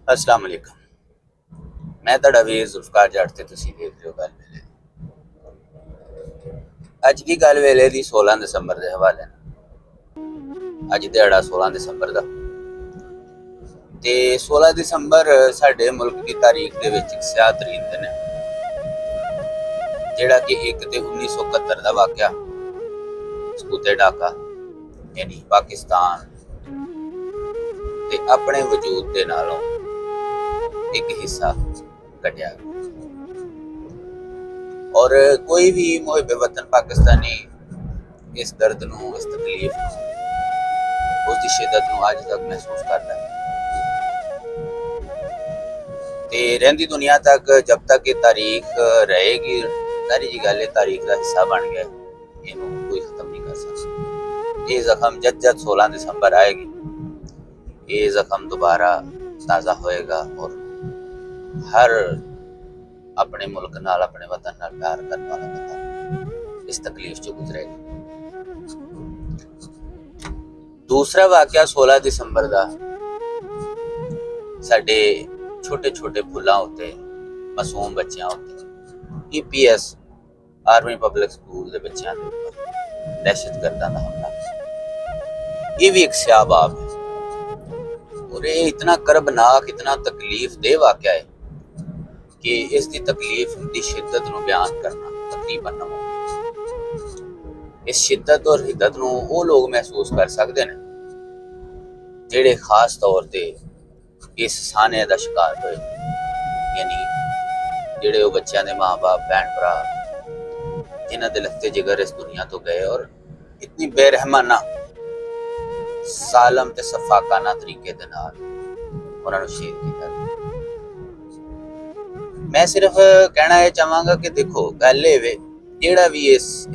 अस्सलाम वालेकुम। मैं तुहाडा वीर जुल्फकार जट ते तुसीं देख रहे हो गल वेले। अज की गल वेले दी 16 दिसंबर के हवाले अज दिहाड़ा 16 दिसंबर का ते 16 दिसंबर साडे मुल्क की तारीख दे विच एक स्याह तरीन दिन है, जिहड़ा कि एक ते 1971 का वाकया सकूते ढाका यानी पाकिस्तान ते अपने वजूद के नालों एक हिस्सा कटिया। और कोई भी मुहिब वतन पाकिस्तानी इस दर्द नूं, इस तकलीफ नूं, उसकी शिद्दत नूं अज तक महसूस करता है। ते रहिंदी दुनिया तक जब तक ये तारीख रहेगी, सारी जी गल तारीख का हिस्सा बन गया, इनू कोई खत्म नहीं कर सकता। ये जख्म जब 16 दिसंबर आएगी, ये जख्म दोबारा ताज़ा होएगा और हर अपने मुल्क नाल, अपने वतन नाल प्यार करने वाला बंदा इस तकलीफ चो गुजरेगा। दूसरा वाकया 16 दिसंबर का साडे छोटे छोटे फुल्लां उत्ते, मासूम बच्चों उत्ते, EPS आर्मी पब्लिक स्कूल के बच्चों के ऊपर दहशतगर्दां दा हमला। ये भी एक स्याह बाब है और ये इतना करबनाक, इतना तकलीफ दे वाकया है कि इसकी तकलीफ की शिद्दत नूं बयान करना तकरीबन नामुमकिन। इस शिद्दत और हिद्दत नूं वो लोग महसूस कर सकते हैं जिहड़े खास तौर पर इस साने का शिकार होए, यानी जिहड़े वो बच्चों के माँ बाप, भैन भरा, जिन्हां दे लत्ते जिगर इस दुनिया तो गए और इतनी बेरहमाना, सालम ते सफाकाना तरीके दे नाल उन्हां नूं शहीद किया। मैं सिर्फ कहना यह चाहांगा कि देखो गल ये वे, जिहड़ा भी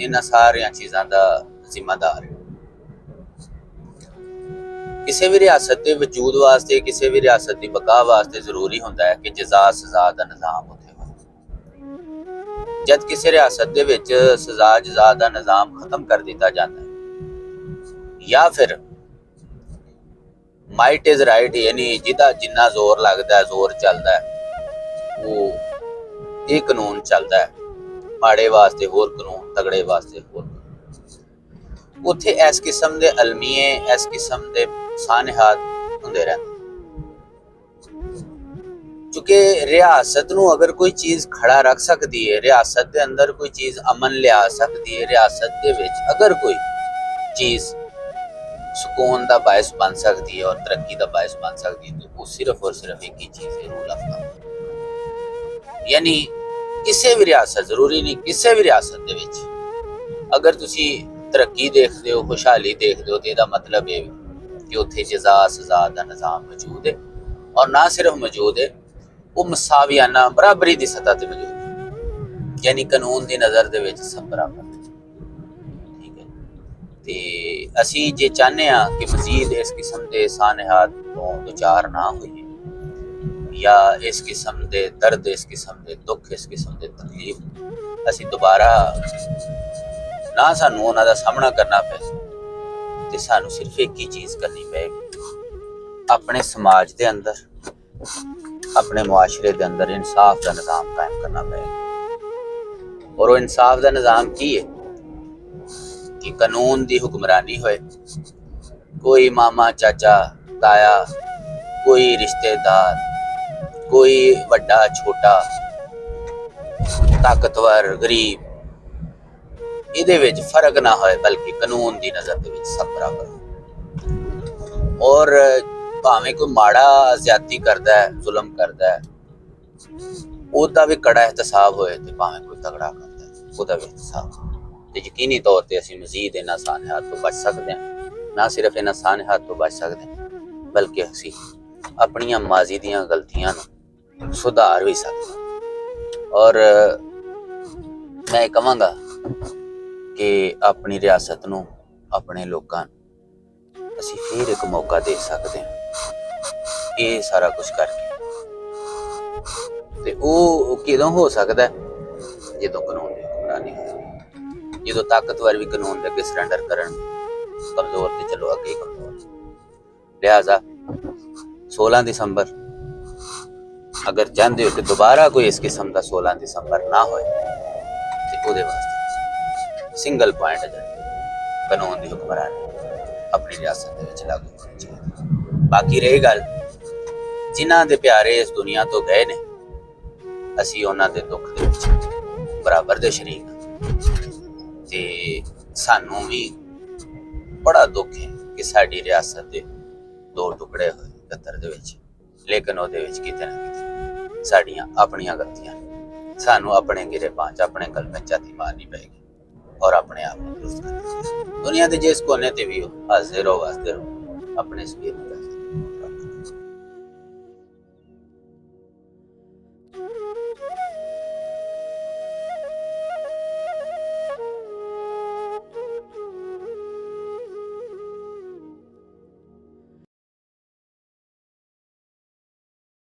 इन्हां सारियां चीज़ां दा जिम्मेदार है, किसी भी रियासत के वजूद वास्ते, किसी भी रियासत की बका वास्ते जरूरी होंदा है कि जजा सजा का निज़ाम उत्थे हो। जब किसी रियासत दे विच सजा जजा का निज़ाम खत्म कर दिता जाता है या फिर माइट इज राइट, यानी जिदा जिन्ना जोर लगता है, जोर चलता है, वो ये कानून चलता है, माड़े वास्ते होर कानून, तगड़े वास्ते होर कानून। उत्थे इस किस्म के अलमीए, इस किस्म के सानहात होंदे रहंदे। क्योंकि रियासत नूं अगर कोई चीज़ खड़ा रख सकती है, रियासत के अंदर कोई चीज़ अमन लिया सकती है, रियासत के विच अगर कोई चीज़ सुकून का बायस बन सकती है और तरक्की का बायस बन सकती है, तो वो सिर्फ और सिर्फ एक ही चीज़ है, रूल ऑफ लॉ। यानी किसी भी रियासत, जरूरी नहीं किसी भी रियासत दे विच अगर तुसी तरक्की देखते हो, खुशहाली देखते हो, तो यदा मतलब ये कि उत्थे जजा सजा का निज़ाम मौजूद है और ना सिर्फ मौजूद है, वो मसावियाना बराबरी की सतह पर मौजूद है, यानी कानून की नज़र दे विच सब बराबर। ठीक है, तो असी जे चाहते हैं कि मजीद इस किस्म के सानहात तो दुचार ना होइए, या इस किस्म के दर्द, इस किस्म के दुख, इस किस्म के तकलीफ असी दोबारा ना सानू उन्हां दा सामना करना पे, तो सानू सिर्फ एक ही चीज़ करनी पेगी, अपने समाज के अंदर, अपने मुआशरे के अंदर इंसाफ का निज़ाम कायम करना पेगा। और वो इंसाफ का निज़ाम की है कि कानून की हुक्मरानी होए, कोई मामा, चाचा, ताया, कोई रिश्तेदार, कोई वड्डा छोटा, ताकतवर गरीब, इहदे विच फर्क ना होए, बल्कि कानून की नज़र दे विच सब बराबर हो। और भावें कोई माड़ा ज्यादती करता है, जुल्म करता है, उसका भी कड़ा एहतसाब होए, तो भावें कोई तगड़ा करता है, उसका भी एहतसाब। तो यकीनी तौर पर असीं मजीद इन्हां सानहात तो बच सकते हैं। ना सिर्फ इन्हां सानहात तो बच सकते हैं, बल्कि असीं अपनियां माजी दियां गलतियां नूं सुधार भी सकते हैं। और मैं कहांगा कि अपनी रियासत नूं, अपने लोकां नूं असीं फिर एक मौका दे सकते हैं ये सारा कुछ करके। ते वो किदों हो सकता है, जदों कानून की हुक्मरानी हो, जदों ताकतवर भी कानून के अगे सरेंडर करन, कमजोर ते चलो अगे कमजोर। लिहाजा 16 दिसंबर अगर चाहते हो कि दोबारा कोई इस किस्म का 16 दिसंबर ना होए तो ਉਹਦੇ ਵਾਸਤੇ ਸਿੰਗਲ ਪੁਆਇੰਟ ਹੈ ਕਾਨੂੰਨ ਦੀ ਹੁਕਮਰਾਨੀ ਆਪਣੀ ਰਿਆਸਤ ਦੇ ਵਿੱਚ ਲਾਗੂ ਹੋਣੀ ਚਾਹੀਦੀ। ਬਾਕੀ ਰਹੀ ਗੱਲ ਜਿਨ੍ਹਾਂ ਦੇ ਪਿਆਰੇ ਇਸ ਦੁਨੀਆ ਤੋਂ ਗਏ ਨੇ, ਅਸੀਂ ਉਹਨਾਂ ਦੇ ਦੁੱਖ ਦੇ ਵਿੱਚ ਬਰਾਬਰ ਦੇ ਸ਼ਰੀਕ ਹਾਂ ਤੇ ਸਾਨੂੰ ਵੀ ਬੜਾ ਦੁੱਖ ਹੈ ਕਿ ਸਾਡੀ ਰਿਆਸਤ ਦੇ ਦੋ ਟੁਕੜੇ ਹੋਏ 71 ਦੇ ਵਿੱਚ, ਲੇਕਿਨ ਉਹਦੇ ਵਿੱਚ ਕਿਤੇ ਨਾ ਕਿਤੇ ਸਾਡੀਆਂ ਆਪਣੀਆਂ ਗਲਤੀਆਂ ਨੇ। ਸਾਨੂੰ ਆਪਣੇ ਗਿਰੇਬਾਨ 'ਚ ਆਪਣੇ ਕਲਮੇ 'ਚ ਝਾਤੀ ਮਾਰਨੀ ਪਏਗੀ ਔਰ ਆਪਣੇ ਆਪ ਨੂੰ ਦਰੁਸਤ ਕਰਨਾ। ਦੁਨੀਆ ਦੇ ਜਿਸ ਕੋਨੇ ਤੇ ਵੀ ਹੋ, ਹਾਜ਼ਰ ਹੋ ਵਾਸਤੇ ਰਹੋ, ਆਪਣੇ ਇਸ ਵੀਰ ਨੂੰ